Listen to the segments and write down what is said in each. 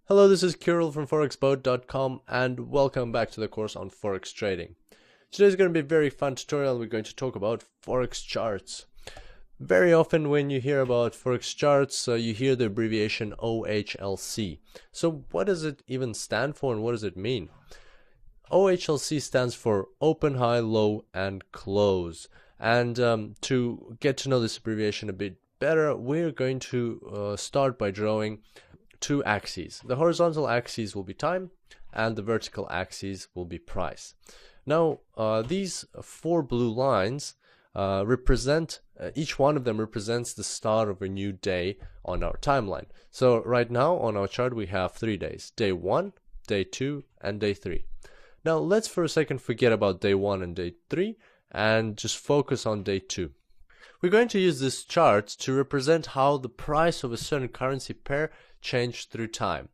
Hello, this is Kirill from forexboat.com and welcome back to the course on Forex trading. Today's going to be a very fun tutorial. We're going to talk about Forex charts. Very often when you hear about Forex charts, you hear the abbreviation OHLC. So what does it even stand for and what does it mean? OHLC stands for Open, High, Low, and Close. And to get to know this abbreviation a bit better, we're going to start by drawing two axes. The horizontal axis will be time and the vertical axis will be price. Now these four blue lines represent, each one of them represents the start of a new day on our timeline. So right now on our chart we have 3 days: day 1, day 2, and day 3. Now let's for a second forget about day 1 and day 3 and just focus on day 2. We're going to use this chart to represent how the price of a certain currency pair changed through time.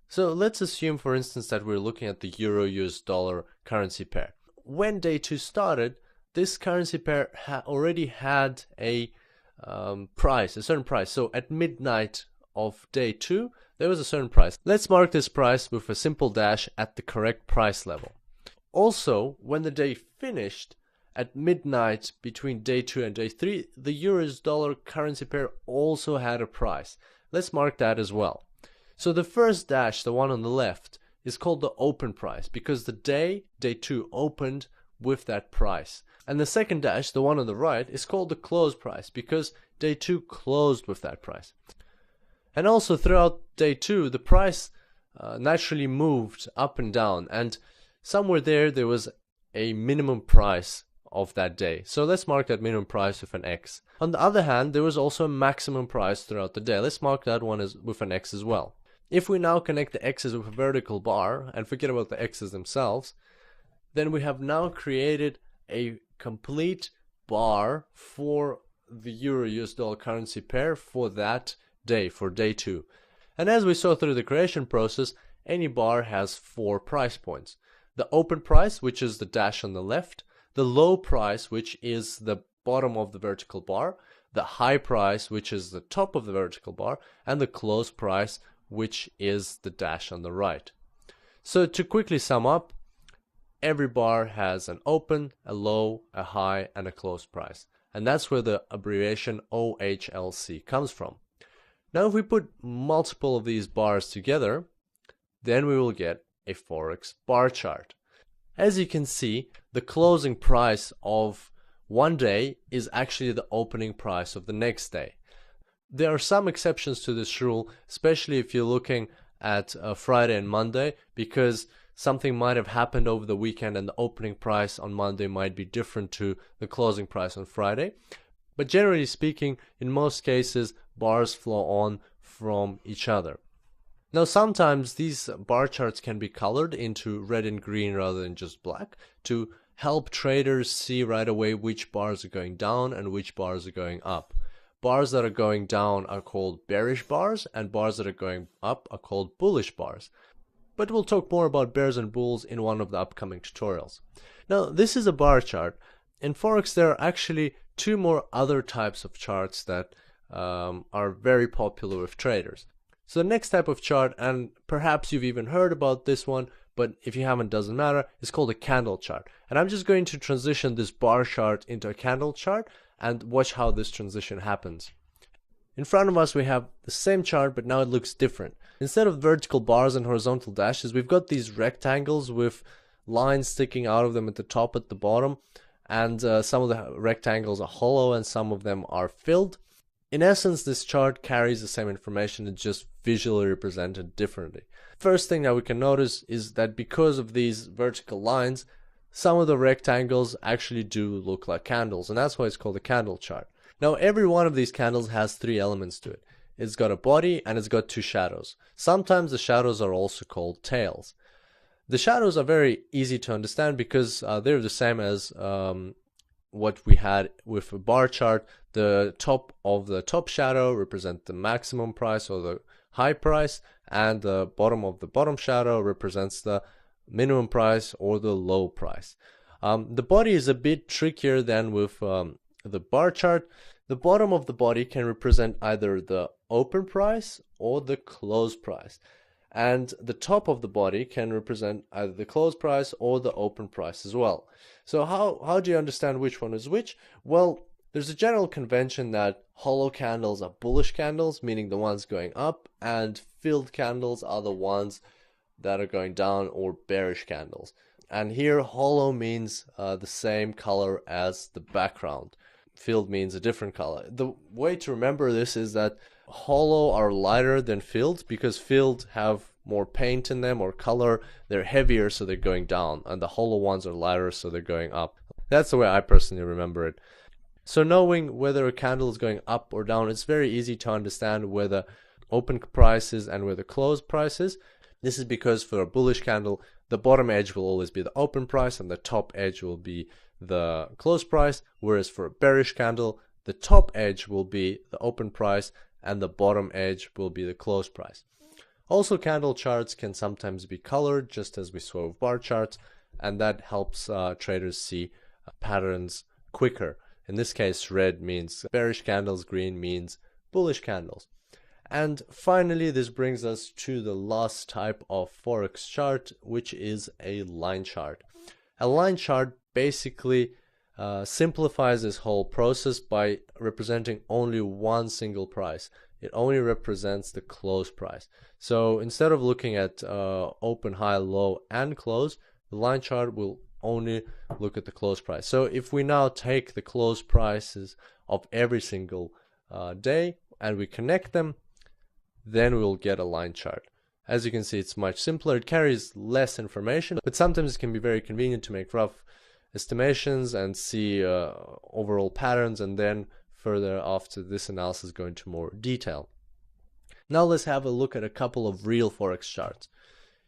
So let's assume, for instance, that we're looking at the euro-US dollar currency pair. When day 2 started, this currency pair already had a price, a certain price. So at midnight of day 2, there was a certain price. Let's mark this price with a simple dash at the correct price level. Also, when the day finished, at midnight between day 2 and day 3, the euro-US dollar currency pair also had a price. Let's mark that as well. So the first dash, the one on the left, is called the open price because the day 2, opened with that price. And the second dash, the one on the right, is called the close price because day 2 closed with that price. And also throughout day 2, the price naturally moved up and down, and somewhere there was a minimum price of that day. So let's mark that minimum price with an X. On the other hand, there was also a maximum price throughout the day. Let's mark that one with an X as well. If we now connect the X's with a vertical bar and forget about the X's themselves, then we have now created a complete bar for the euro-US dollar currency pair for that day, for day 2. And as we saw through the creation process, any bar has 4 price points. The open price, which is the dash on the left, the low price, which is the bottom of the vertical bar, the high price, which is the top of the vertical bar, and the close price, which is the dash on the right. So to quickly sum up, every bar has an open, a low, a high, and a close price. And that's where the abbreviation OHLC comes from. Now if we put multiple of these bars together, then we will get a Forex bar chart. As you can see, the closing price of one day is actually the opening price of the next day. There are some exceptions to this rule, especially if you're looking at Friday and Monday, because something might have happened over the weekend and the opening price on Monday might be different to the closing price on Friday. But generally speaking, in most cases, bars flow on from each other. Now sometimes these bar charts can be colored into red and green rather than just black to help traders see right away which bars are going down and which bars are going up. Bars that are going down are called bearish bars and bars that are going up are called bullish bars. But we'll talk more about bears and bulls in one of the upcoming tutorials. Now this is a bar chart. In Forex there are actually 2 more other types of charts that are very popular with traders. So the next type of chart, and perhaps you've even heard about this one, but if you haven't, doesn't matter, is called a candle chart. And I'm just going to transition this bar chart into a candle chart and watch how this transition happens. In front of us we have the same chart, but now it looks different. Instead of vertical bars and horizontal dashes, we've got these rectangles with lines sticking out of them at the top, at the bottom, and some of the rectangles are hollow and some of them are filled. In essence, this chart carries the same information, it's just visually represented differently. First thing that we can notice is that because of these vertical lines, some of the rectangles actually do look like candles, and that's why it's called a candle chart. Now every one of these candles has 3 elements to it. It's got a body and it's got 2 shadows. Sometimes the shadows are also called tails. The shadows are very easy to understand because they're the same as what we had with a bar chart. The top of the top shadow represents the maximum price or the high price, and the bottom of the bottom shadow represents the minimum price or the low price. The body is a bit trickier than with the bar chart. The bottom of the body can represent either the open price or the close price. and the top of the body can represent either the close price or the open price as well. So how do you understand which one is which? Well, there's a general convention that hollow candles are bullish candles, meaning the ones going up, and filled candles are the ones that are going down, or bearish candles. And here hollow means the same color as the background. Filled means a different color. The way to remember this is that hollow are lighter than filled, because filled have more paint in them or color. They're heavier, so they're going down, and the hollow ones are lighter, so they're going up. That's the way I personally remember it. So knowing whether a candle is going up or down, it's very easy to understand where the open price is and where the close price is. This is because for a bullish candle, the bottom edge will always be the open price and the top edge will be the close price, whereas for a bearish candle, the top edge will be the open price and the bottom edge will be the close price. Also, candle charts can sometimes be colored, just as we saw with bar charts, and that helps traders see patterns quicker. In this case, red means bearish candles, green means bullish candles. And finally, this brings us to the last type of Forex chart, which is a line chart. A line chart basically simplifies this whole process by representing only one single price. It only represents the close price. So instead of looking at open, high, low, and close, the line chart will only look at the close price. So if we now take the close prices of every single day and we connect them, then we'll get a line chart. As you can see, it's much simpler. It carries less information, but sometimes it can be very convenient to make rough estimations and see overall patterns, and then further after this analysis go into more detail. Now let's have a look at a couple of real Forex charts.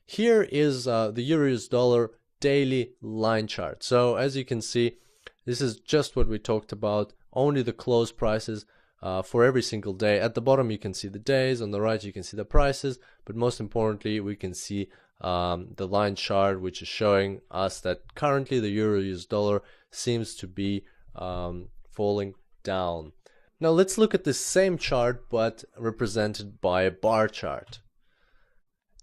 Here is the Euro-US dollar daily line chart. So as you can see, this is just what we talked about, only the close prices for every single day. At the bottom you can see the days, on the right you can see the prices, but most importantly we can see the line chart, which is showing us that currently the Euro-US dollar seems to be falling down. Now let's look at the same chart but represented by a bar chart.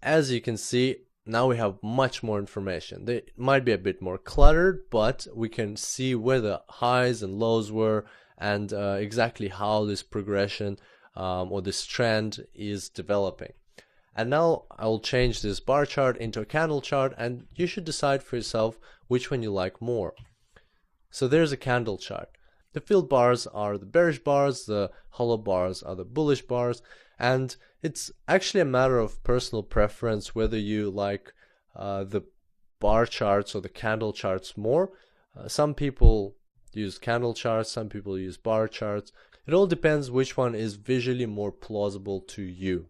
As you can see, now we have much more information. They might be a bit more cluttered, but we can see where the highs and lows were, and exactly how this progression or this trend is developing. And now I'll change this bar chart into a candle chart, and you should decide for yourself which one you like more. So there's a candle chart. The filled bars are the bearish bars, the hollow bars are the bullish bars, and it's actually a matter of personal preference whether you like the bar charts or the candle charts more. Some people use candle charts, some people use bar charts. It all depends which one is visually more plausible to you.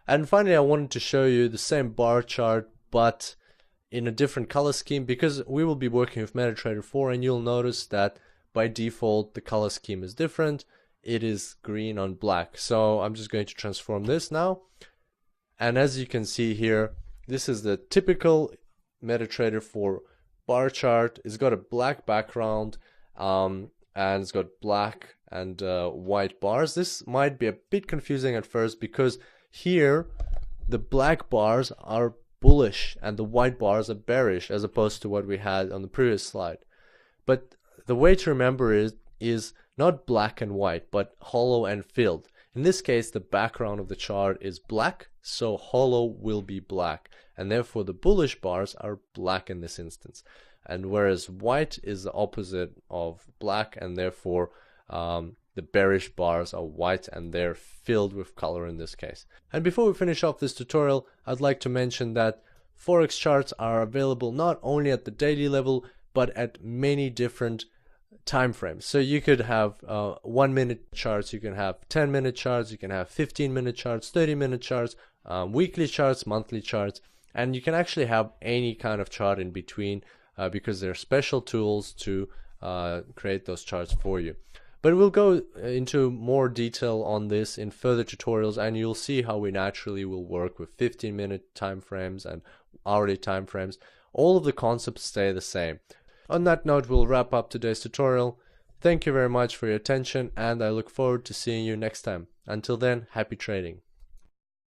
And finally, I wanted to show you the same bar chart but in a different color scheme, because we will be working with MetaTrader 4, and you'll notice that by default the color scheme is different. It is green on black. So I'm just going to transform this now, and as you can see here, this is the typical MetaTrader 4 bar chart. It's got a black background and it's got black and white bars. This might be a bit confusing at first because here the black bars are bullish and the white bars are bearish, as opposed to what we had on the previous slide. But the way to remember it is not black and white, but hollow and filled. In this case, the background of the chart is black, so hollow will be black, and therefore the bullish bars are black in this instance. And whereas white is the opposite of black, and therefore the bearish bars are white and they're filled with color in this case. And before we finish off this tutorial, I'd like to mention that Forex charts are available not only at the daily level, but at many different time frames. So you could have 1 minute charts, you can have 10-minute charts, you can have 15-minute charts, 30-minute charts, weekly charts, monthly charts, and you can actually have any kind of chart in between because there are special tools to create those charts for you. But we'll go into more detail on this in further tutorials, and you'll see how we naturally will work with 15-minute time frames and hourly time frames. All of the concepts stay the same. On that note, we'll wrap up today's tutorial. Thank you very much for your attention, and I look forward to seeing you next time. Until then, happy trading.